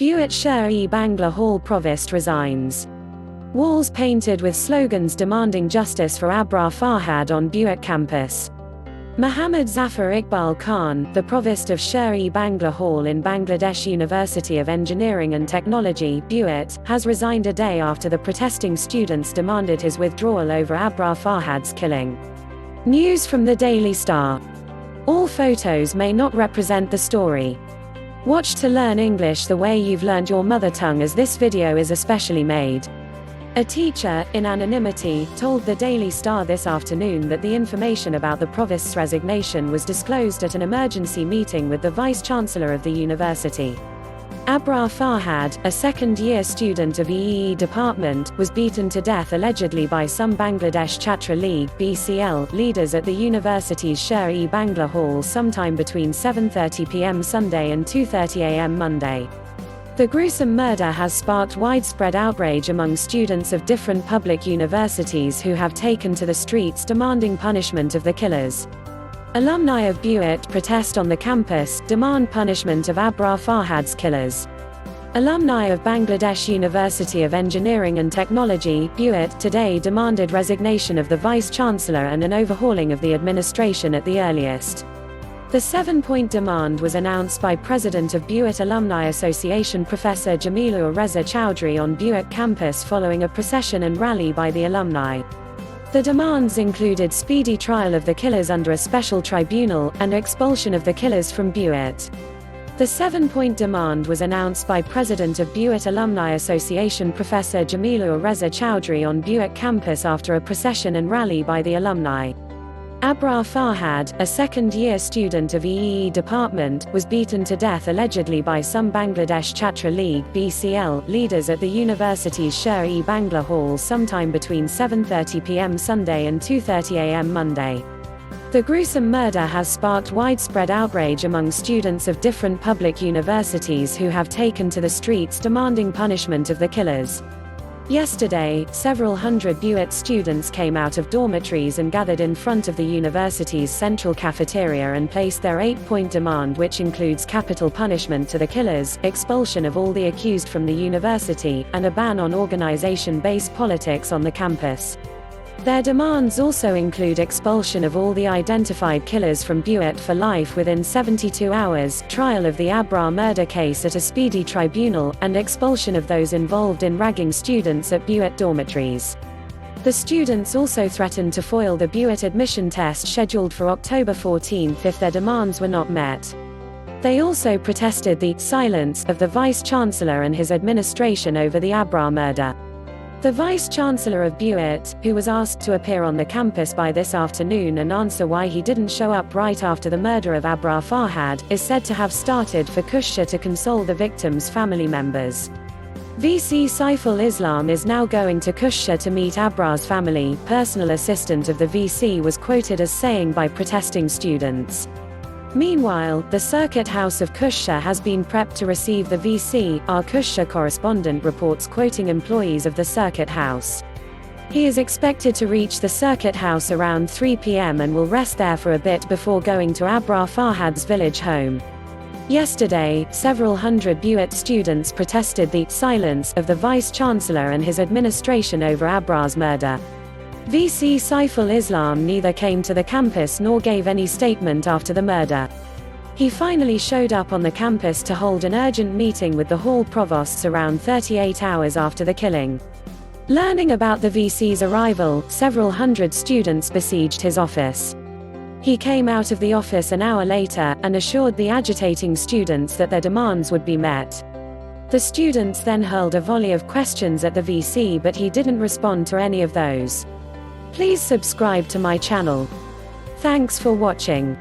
Buet Sher-e-Bangla Hall provost resigns. Walls painted with slogans demanding justice for Abrar Fahad on Buet campus. Muhammad Zafar Iqbal Khan, the provost of Sher-e-Bangla Hall in Bangladesh University of Engineering and Technology, Buet, has resigned a day after the protesting students demanded his withdrawal over Abrar Fahad's killing. News from the Daily Star. All photos may not represent the story. Watch to learn English the way you've learned your mother tongue, as this video is especially made. A teacher, in anonymity, told the Daily Star this afternoon that the information about the provost's resignation was disclosed at an emergency meeting with the vice-chancellor of the university. Abrar Fahad, a second-year student of EE department, was beaten to death allegedly by some Bangladesh Chhatra League (BCL) leaders at the university's Sher-e-Bangla Hall sometime between 7:30 p.m. Sunday and 2:30 a.m. Monday. The gruesome murder has sparked widespread outrage among students of different public universities who have taken to the streets demanding punishment of the killers. Alumni of Buet protest on the campus, demand punishment of Abrar Fahad's killers. Alumni of Bangladesh University of Engineering and Technology, Buet, today demanded resignation of the vice-chancellor and an overhauling of the administration at the earliest. The 7-point demand was announced by President of Buet Alumni Association Professor Jamilur Reza Chowdhury on Buet campus following a procession and rally by the alumni. The demands included speedy trial of the killers under a special tribunal, and expulsion of the killers from Buet. The 7-point demand was announced by President of Buet Alumni Association Professor Jamilur Reza Chowdhury on Buet campus after a procession and rally by the alumni. Abrar Fahad, a second-year student of EE department, was beaten to death allegedly by some Bangladesh Chhatra League (BCL) leaders at the university's Sher-e-Bangla Hall sometime between 7:30 p.m. Sunday and 2:30 a.m. Monday. The gruesome murder has sparked widespread outrage among students of different public universities who have taken to the streets demanding punishment of the killers. Yesterday, several hundred Buet students came out of dormitories and gathered in front of the university's central cafeteria and placed their 8-point demand, which includes capital punishment to the killers, expulsion of all the accused from the university, and a ban on organization-based politics on the campus. Their demands also include expulsion of all the identified killers from Buet for life within 72 hours, trial of the Abrar murder case at a speedy tribunal, and expulsion of those involved in ragging students at Buet dormitories. The students also threatened to foil the Buet admission test scheduled for October 14 if their demands were not met. They also protested the silence of the vice-chancellor and his administration over the Abrar murder. The vice-chancellor of Buet, who was asked to appear on the campus by this afternoon and answer why he didn't show up right after the murder of Abrar Fahad, is said to have started for Kushya to console the victims' family members. VC Saiful Islam is now going to Kushya to meet Abrar's family, personal assistant of the VC was quoted as saying by protesting students. Meanwhile, the Circuit House of Kushya has been prepped to receive the VC, our Kushya correspondent reports, quoting employees of the Circuit House. He is expected to reach the Circuit House around 3 p.m. and will rest there for a bit before going to Abrar Fahad's village home. Yesterday, several hundred Buet students protested the silence of the vice-chancellor and his administration over Abrar's murder. VC Saiful Islam neither came to the campus nor gave any statement after the murder. He finally showed up on the campus to hold an urgent meeting with the hall provosts around 38 hours after the killing. Learning about the VC's arrival, several hundred students besieged his office. He came out of the office an hour later, and assured the agitating students that their demands would be met. The students then hurled a volley of questions at the VC, but he didn't respond to any of those. Please subscribe to my channel. Thanks for watching.